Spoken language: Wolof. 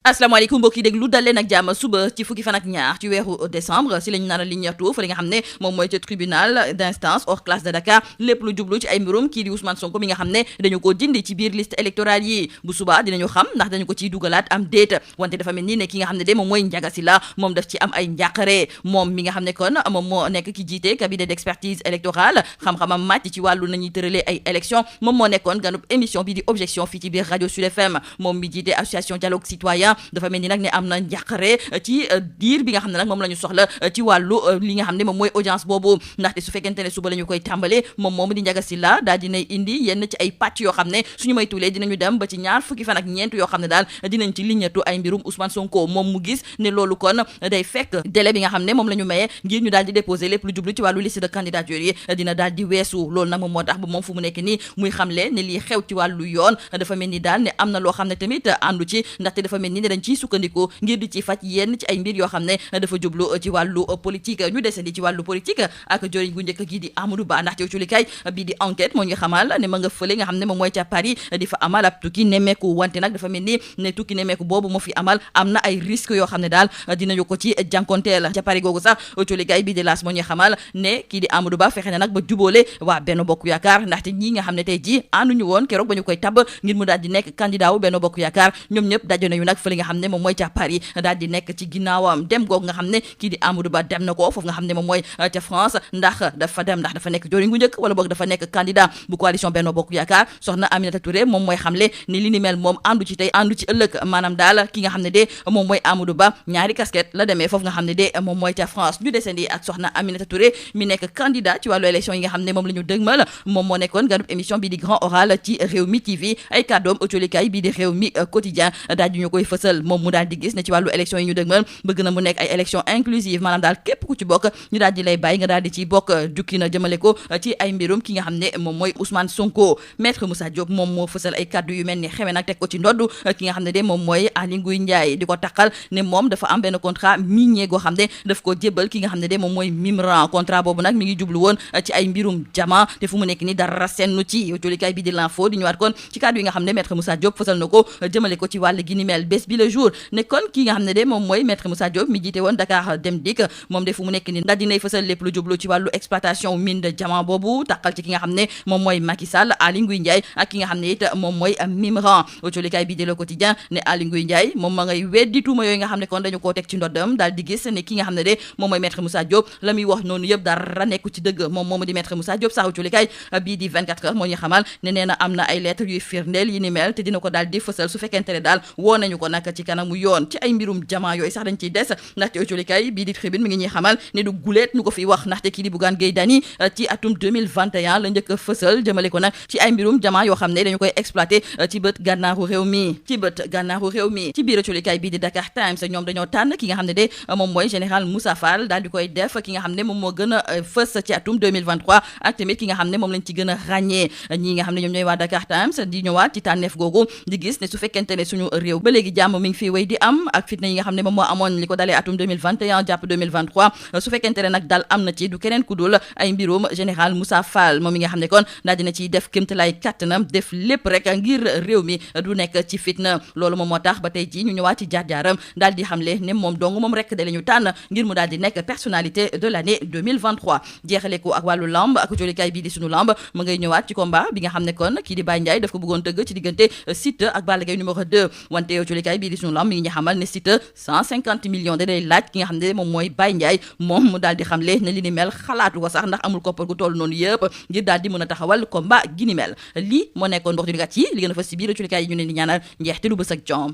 asalaamaaleykum mbokk yi déglu dal leen ak jàmm suba ci fukki fan ak ñaar ci weeru décembre si lañu nar a liñatu fa li nga xam ne moom mooy ca tribunal d'instance hors classe de Dakar lépp lu jublu ci ay mbirum kii di Ousmane Sonko mi nga xam ne dañu ko dindi ci biir liste électorale yi bu suba dinañu xam ndax dañu ko ciy dugalaat am déet wante dafa mel ni ne ki nga xam ne de moom mooy Ndiaga Sylla moom daf ci am ay njàqare moom mi nga xam ne kon moom moo nekk ki jiite cabinet d'expertise électorale xam-xamam màcc ci wàllu nañuy tëralee ay élection moom moo nekkoon ganub émission bi di objection fii ci biir rajo Sud FM moom mi jiite association dialogue citoyen dafa mel ni nag ne am na njàqare ci diir bi nga xam ne nag moom la ñu soxla ci wàllu li nga xam ne moom mooy audience boobu ndaxte su fekkente ne suba la ñu koy tàmbale moom di Ndiaga Sylla daal dinay indi yenn ci ay pàcc yoo xam ne suñu may tuulee dinañu dem ba ci ñaar fukki fan ak ñeent yoo xam ne daal dinañ ci liñatu ay mbirum Ousmane Sonko moom mu gis ne loolu kon day fekk délai bi nga xam ne moom la ñu mayee ngir ñu daal di déposer lépp lu jublu ci wàllu liste de candidature yi dina daal di weesu loolu nag moom moo tax ba moom fu mu nekk nii muy xamle ne lii xew ci wàllu yoon dafa mel ni daal ne am na loo xam ne tamit àndu ci ndaxte dafa mel ni ne dañ ciy sukkandiku ngir di ci faj yenn ci ay mbir yoo xam ne dafa jublu ci wàllu politique ñu desandi ci wàllu politique ak joriñ gu njëkk gii di Amadou Ba ndaxte culikaay bii di enquête moo ñu xamal ne ma nga fële nga xam ne moom mooy ca Paris di fa amal ab tukki nemmeeku wante nag dafa mel ni ne tukki nemmeeku boobu moo fi amal am na ay risques yoo xam ne daal dinañu ko ci jànkonteel ca Paris googu sax culikaay bii di L'As moo ñu xamal ne kii di Amadou Ba fexe na nag ba jubóole waa Benno Bokk Yaakaar ndaxte ñi nga xam ne tey ji ànduñu woon keroog ba ñu koy tabb ngir mu daal di nekk candidat wu Benno Bokk Yaakaar ñoom ñëpp daje nañu nag fële nga xam ne moom mooy ca Paris daal di nekk ci ginnaawam dem googu nga xam ne kii di Amadou Ba dem na ko foofu nga xam ne moom mooy ca France ndax dafa dem ndax dafa nekk joriñ gu njëkk wala boog dafa nekk candidat bu coalition Benno Bokk Yaakaar soxna Aminata Touré moom mooy xamle ni li ni mel moom àndu ci tey àndu ci ëllëg maanaam daal ki nga xam ne de moom mooy Amadou Ba ñaari casquette la demee foofu nga xam ne de moom mooy ca France ñu desandi ak soxna Aminata Touré mi nekk candidat ci wàllu élection yi nga xam ne moom la ñu dëgmal moom moo nekkoon ganub émission bi di Grand Oral ci Rewmi TV ay kàddoom autolikaay bi di Rewmi quotidien daal di ñu koy fësal moom mu daal di gis ne ci wàllu élection yi ñu dëgmal bëgg na mu nekk ay élection inclusive maanaam daal képp ku ci bokk ñu daal di lay bàyyi nga daal di ci bokk jukki na jëmale ko ci ay mbirum ki nga xam ne moom mooy Ousmane Sonko maître Moussa Diop moom moo fësal ay kaddu yu mel ni xewe nag teg ko ci ndodd ki nga xam ne de moom mooy Aly Ngouille Ndiaye di ko taqal ne moom dafa am benn contrat minier goo xam ne daf ko jébbal ki nga xam ne de moom mooy Mimran contrat boobu nag mi ngi jublu woon ci ay mbirum jama te fu mu nekk ni dara sennu ci jolikaay bi di l'info di ñëwaat kon ci kaddu yi nga xam ne maître Moussa Diop fësal na ko jëmale ko ci wàll gi ni mel bés bi le jour ne kon ki nga xam ne de moom mooy maître Moussa Diop mi jiite woon Dakar Dem Dikk moom de fu mu nekk ni daal dinay fësal lépp lu jublu ci wàllu exploitation mine de diamant boobu taqal ci ki nga xam ne moom mooy Macky Sall Aly Ngouille Ndiaye ak ki nga xam ne it moom mooy Mimran autolikaay bi di Le Quotidien ne Aly Ngouille Ndiaye moom ma ngay weddi tuuma yooyu nga xam ne kon dañu koo teg ci ndoddam daal di gis ne ki nga xam ne de moom mooy maître Moussa Diop la muy wax noonu yëpp dara nekku ci dëgg moom moomu di maître Moussa Diop sax autolikaay bii di 24 heures moo ñu xamal ne nee na am na ay lettres yuy firndeel yi ni mel te dina ko daal di fësal su fekkente ne daal woo nañu ko nag ci kanamu yoon ci ay mbirum diamant yooyu sax dañ ciy des ndaxte autolikaay bii di Tribune mi ngi ñuy xamal ne du guleet ñu ko fi wax ndaxte kii di Bougane Gueye Dany ci atum 2021 la njëkk a fësal jëmale ko nag ci ay mbirum diamant yoo xam ne dañu koy exploité ci bët gànnaaru réew mi ci biir autolikaay bii di Dakar Times ñoom dañoo tànn ki nga xam ne de moom mooy général Moussa Fall daal di koy def ki nga xam ne moom moo gën a fës ci atum 2023 ak tamit ki nga xam ne moom lañ ci gën a ràññee ñi nga xam ne ñoom ñooy waa Dakar Times di ñëwaat ci tànneef googu di gis ne su fekkente ne suñu réew ba léegi jàmm mi ngi fii wéy di am ak fitna yi nga xam ne moom moo amoon li ko dalee atum 2021 jàpp 2023 su fekkente ne nag daal am na ci du keneen ku dul ay mbirum général Moussa Fall moom mi nga xam ne kon daal dina ciy def kéemtalaay kàttanam def lépp rek ngir réew mi du nekk ci fitna loolu moom moo tax ba tey jii ñu ñëwaat ci jaar-jaaram daal di xamle ne moom dong moom rek da la ñu tànn ngir mu daal di nekk personnalité de l'année 2023 jeexale ko ak wàllu lamb ak jolikaay bii di sunu lamb mu ngay ñëwaat ci combat bi nga xam ne kon kii di Baye Ndiaye daf ko bëggoon tëgg ci diggante Siteu ak Balla Gaye numéro 2 wante jolikaay bii di sunu lamb mi ngi ñu xamal ne Siteu 150 millions da day laaj ki nga xam ne moom mooy Baye Ndiaye moom mu daal di xamle ne li ni mel xalaatu ko sax ndax amul koppar gu toll noonu yëpp ngir daal di mën a taxawal combat gi ni mel lii moo nekkoon ndox di gat yi li gën a fas ci biir jolikaay yi ñu leen di ñaanal njeexte lu bës ak jom